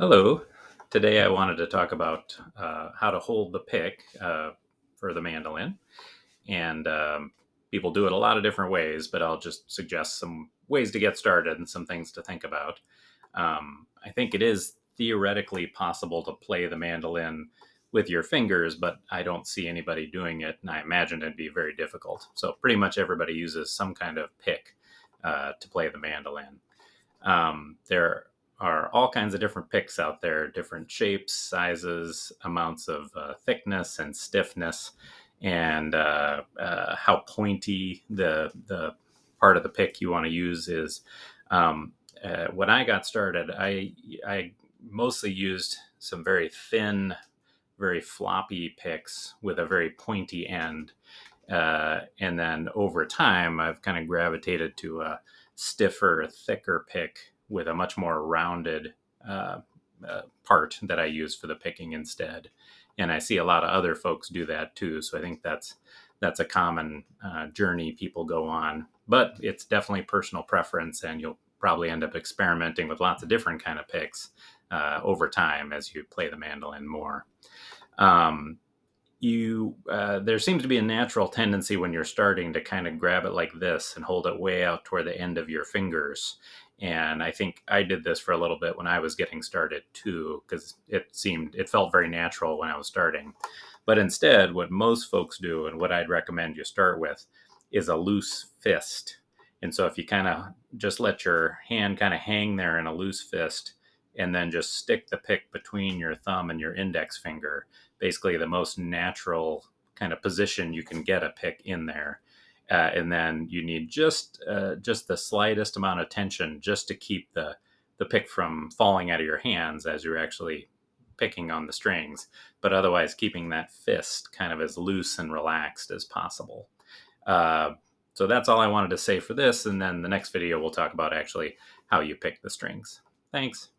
Hello. Today I wanted to talk about how to hold the pick for the mandolin. And people do it a lot of different ways, but I'll just suggest some ways to get started and some things to think about. I think it is theoretically possible to play the mandolin with your fingers, but I don't see anybody doing it, and I imagine it'd be very difficult. So, pretty much everybody uses some kind of pick to play the mandolin. There are all kinds of different picks out there, different shapes, sizes, amounts of thickness and stiffness, and how pointy the part of the pick you want to use is. When I got started, I mostly used some very thin, very floppy picks with a very pointy end. And then over time, I've kind of gravitated to a stiffer, thicker pick with a much more rounded part that I use for the picking instead. And I see a lot of other folks do that too. So I think that's a common journey people go on. But it's definitely personal preference, and you'll probably end up experimenting with lots of different kind of picks over time as you play the mandolin more. Um, you There seems to be a natural tendency when you're starting to kind of grab it like this and hold it way out toward the end of your fingers. And I think I did this for a little bit when I was getting started too, because it felt very natural when I was starting. But instead, what most folks do, and what I'd recommend you start with, is a loose fist. And so if you kind of just let your hand kind of hang there in a loose fist, and then just stick the pick between your thumb and your index finger, basically the most natural kind of position you can get a pick in there. And then you need just the slightest amount of tension just to keep the pick from falling out of your hands as you're actually picking on the strings, but otherwise keeping that fist kind of as loose and relaxed as possible. Uh, so that's all I wanted to say for this. And then the next video, we'll talk about actually how you pick the strings. Thanks.